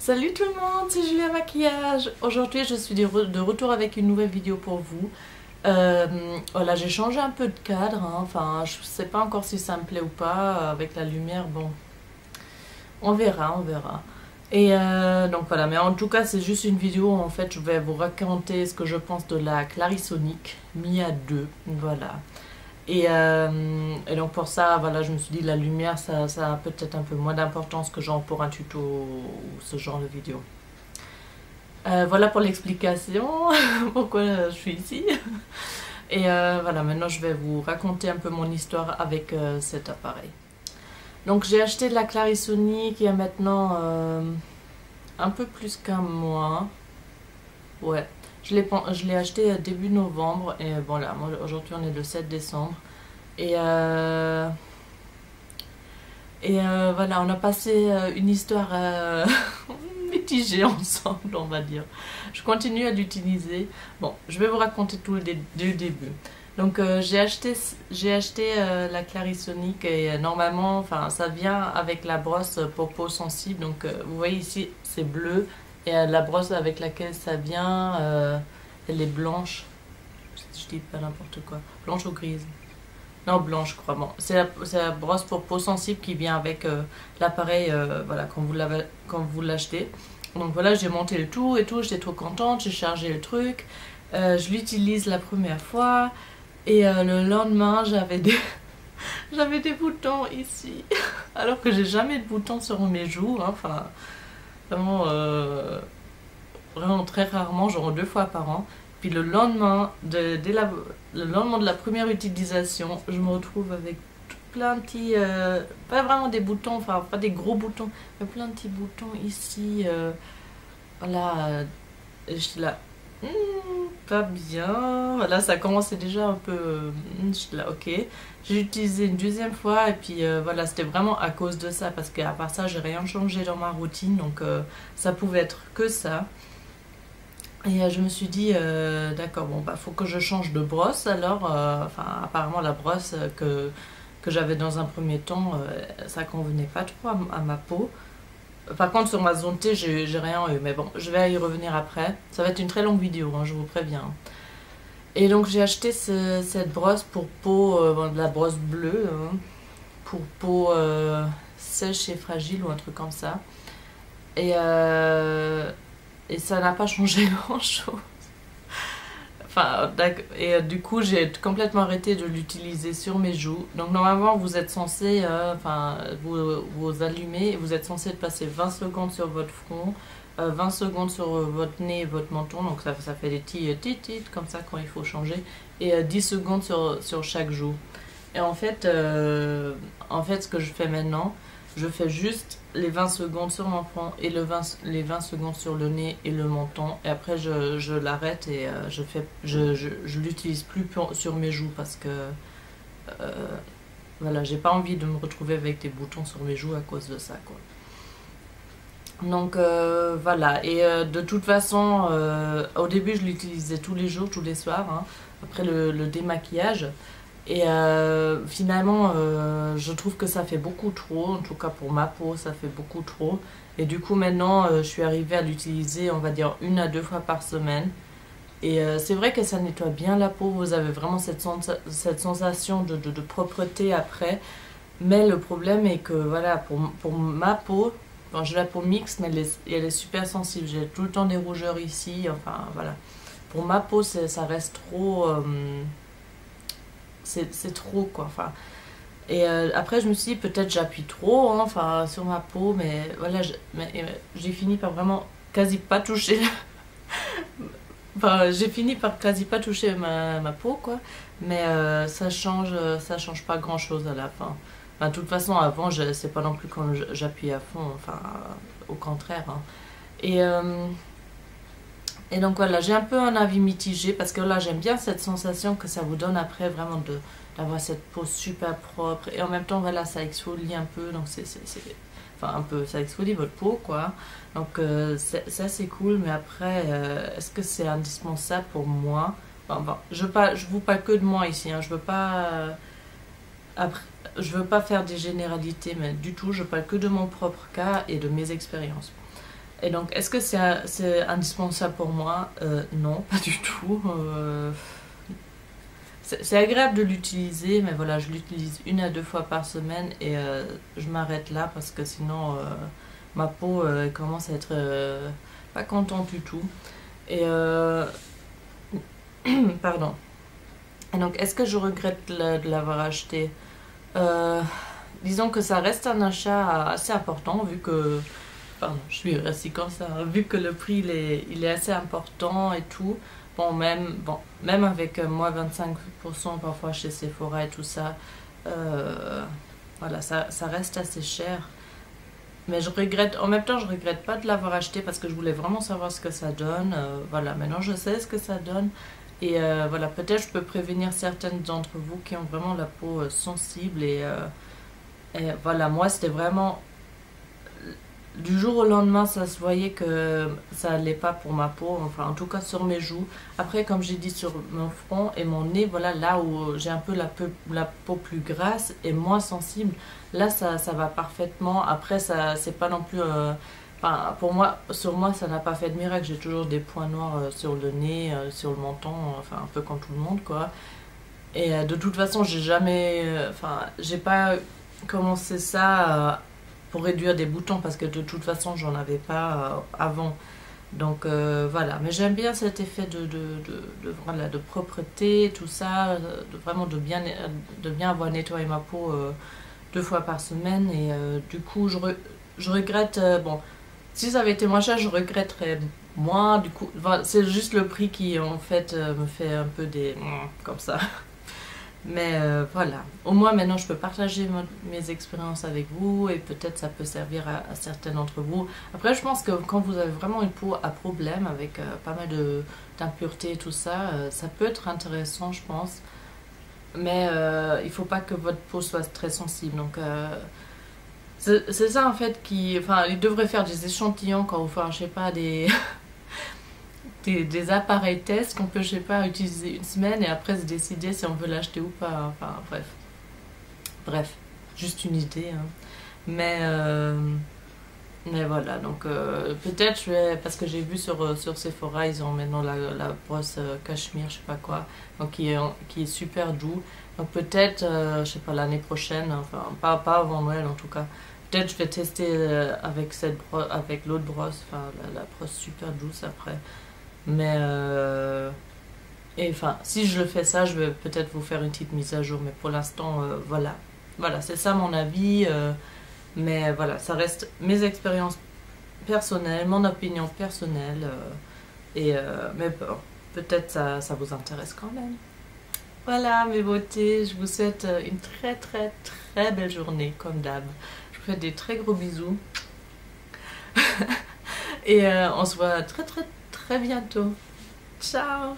Salut tout le monde, c'est Julia Maquillage. Aujourd'hui je suis de retour avec une nouvelle vidéo pour vous. Voilà, j'ai changé un peu de cadre, hein. Enfin je sais pas encore si ça me plaît ou pas avec la lumière, bon on verra, on verra. Et donc voilà, mais en tout cas c'est juste une vidéo où en fait je vais vous raconter ce que je pense de la Clarisonic Mia 2, voilà. Et donc pour ça, voilà, je me suis dit la lumière, ça a peut-être un peu moins d'importance que genre pour un tuto ou ce genre de vidéo. Voilà pour l'explication, pourquoi je suis ici. Et voilà, maintenant je vais vous raconter un peu mon histoire avec cet appareil. Donc j'ai acheté de la Clarisonic il y a maintenant un peu plus qu'un mois. Ouais. Je l'ai acheté début novembre et bon là, aujourd'hui on est le 7 décembre. Et voilà, on a passé une histoire mitigée ensemble, on va dire. Je continue à l'utiliser. Bon, je vais vous raconter tout du début. Donc j'ai acheté la Clarisonic et normalement, enfin ça vient avec la brosse pour peau sensible. Donc vous voyez ici, c'est bleu. Et la brosse avec laquelle ça vient, elle est blanche. Je dis pas n'importe quoi. Blanche ou grise? Non, blanche, je crois. Bon, c'est la brosse pour peau sensible qui vient avec l'appareil, voilà, quand vous l'achetez. Donc voilà, j'ai monté le tout et tout. J'étais trop contente. J'ai chargé le truc. Je l'utilise la première fois. Et le lendemain, j'avais des boutons ici. Alors que j'ai jamais de boutons sur mes joues, hein. Enfin, vraiment, vraiment très rarement, genre 2 fois par an. Puis le lendemain, le lendemain de la première utilisation, je me retrouve avec plein de petits, pas vraiment des boutons, enfin pas des gros boutons, mais plein de petits boutons ici. Voilà, et j'étais là, pas bien. Voilà, ça commençait déjà un peu, j'étais là, ok. J'ai utilisé une deuxième fois et puis voilà, c'était vraiment à cause de ça, parce qu'à part ça, j'ai rien changé dans ma routine, donc ça pouvait être que ça. Et je me suis dit, d'accord, bon, bah, faut que je change de brosse alors. Enfin, apparemment, la brosse que j'avais dans un premier temps, ça convenait pas trop à ma peau. Par contre, sur ma zone T, j'ai rien eu. Mais bon, je vais y revenir après. Ça va être une très longue vidéo, hein, je vous préviens. Et donc, j'ai acheté cette brosse pour peau, bon, de la brosse bleue, hein, pour peau sèche et fragile ou un truc comme ça. Et ça n'a pas changé grand-chose. Enfin, et du coup, j'ai complètement arrêté de l'utiliser sur mes joues. Donc normalement, vous êtes censé, enfin, vous allumez, et vous êtes censé passer 20 secondes sur votre front, 20 secondes sur votre nez et votre menton. Donc ça fait des petits comme ça quand il faut changer. Et 10 secondes sur chaque joue. Et en fait, ce que je fais maintenant, je fais juste les 20 secondes sur mon front et les 20 secondes sur le nez et le menton. Et après, je l'arrête et je l'utilise plus sur mes joues parce que voilà, j'ai pas envie de me retrouver avec des boutons sur mes joues à cause de ça, quoi. Donc voilà, et de toute façon, au début, je l'utilisais tous les jours, tous les soirs, hein, après le démaquillage. Et finalement, je trouve que ça fait beaucoup trop, en tout cas pour ma peau, ça fait beaucoup trop. Et du coup, maintenant, je suis arrivée à l'utiliser, on va dire, 1 à 2 fois par semaine. Et c'est vrai que ça nettoie bien la peau, vous avez vraiment cette sensation de propreté après. Mais le problème est que, voilà, pour ma peau, bon, j'ai la peau mixte, mais elle est super sensible. J'ai tout le temps des rougeurs ici, enfin, voilà. Pour ma peau, ça reste trop... c'est trop, quoi, enfin. Et après je me suis dit peut-être j'appuie trop, hein, enfin, sur ma peau, mais voilà, j'ai fini par vraiment quasi pas toucher enfin j'ai fini par quasi pas toucher ma peau, quoi, mais ça change pas grand chose à la fin. Enfin, de toute façon avant c'est pas non plus quand j'appuie à fond, enfin au contraire, hein. Et donc voilà, j'ai un peu un avis mitigé parce que là j'aime bien cette sensation que ça vous donne après, vraiment d'avoir cette peau super propre, et en même temps voilà, ça exfolie un peu, donc enfin un peu, ça exfolie votre peau, quoi. Donc ça c'est cool, mais après est-ce que c'est indispensable pour moi? Bon, je vous parle que de moi ici, hein, je veux pas faire des généralités, mais du tout, je parle que de mon propre cas et de mes expériences. Et donc, est-ce que c'est indispensable pour moi? Non, pas du tout. C'est agréable de l'utiliser, mais voilà, je l'utilise 1 à 2 fois par semaine et je m'arrête là parce que sinon ma peau commence à être pas contente du tout. Et pardon. Et donc, est-ce que je regrette de l'avoir acheté? Euh, Disons que ça reste un achat assez important vu que... Pardon, je suis restée comme ça. Vu que le prix il est assez important et tout. Même avec moins 25% parfois chez Sephora et tout ça, euh, voilà, ça reste assez cher. Mais je regrette, en même temps, je regrette pas de l'avoir acheté parce que je voulais vraiment savoir ce que ça donne. Voilà, maintenant je sais ce que ça donne. Et voilà, peut-être je peux prévenir certaines d'entre vous qui ont vraiment la peau sensible. Et voilà, moi c'était vraiment du jour au lendemain, ça se voyait que ça allait pas pour ma peau, enfin en tout cas sur mes joues. Après, comme j'ai dit, sur mon front et mon nez, voilà, là où j'ai un peu la peau plus grasse et moins sensible, là ça va parfaitement. Après, ça c'est pas non plus. Enfin, pour moi, sur moi, ça n'a pas fait de miracle. J'ai toujours des points noirs sur le nez, sur le menton, enfin un peu comme tout le monde, quoi. Et de toute façon, j'ai jamais. Enfin, j'ai pas commencé ça pour réduire des boutons parce que de toute façon j'en avais pas avant, donc voilà, mais j'aime bien cet effet voilà, de propreté, tout ça, vraiment de bien avoir nettoyé ma peau 2 fois par semaine. Et du coup je regrette, bon, si ça avait été moins cher je regretterais moins, du coup enfin, c'est juste le prix qui en fait me fait un peu des comme ça. Mais voilà, au moins maintenant je peux partager mes expériences avec vous et peut-être ça peut servir à certains d'entre vous. Après, je pense que quand vous avez vraiment une peau à problème avec pas mal d'impuretés et tout ça, ça peut être intéressant, je pense. Mais il faut pas que votre peau soit très sensible. Donc c'est ça en fait qui... Enfin, ils devraient faire des échantillons quand vous faites, je sais pas, des appareils tests qu'on peut, je sais pas, utiliser 1 semaine et après se décider si on veut l'acheter ou pas. Enfin, bref, juste une idée, hein. Mais, mais voilà, donc peut-être je vais, parce que j'ai vu sur Sephora, ils ont maintenant la brosse cachemire, je sais pas quoi, donc qui est super doux. Donc peut-être, je sais pas, l'année prochaine, enfin, pas avant Noël en tout cas. Peut-être je vais tester avec l'autre brosse, enfin la brosse super douce après. Mais et enfin, si je le fais ça, je vais peut-être vous faire une petite mise à jour. Mais pour l'instant, voilà. Voilà, c'est ça mon avis. Mais voilà, ça reste mes expériences personnelles, mon opinion personnelle. Mais bon, peut-être ça vous intéresse quand même. Voilà mes beautés, je vous souhaite une très très très belle journée, comme d'hab. Je vous fais des très gros bisous. Et on se voit très très très bientôt. Ciao!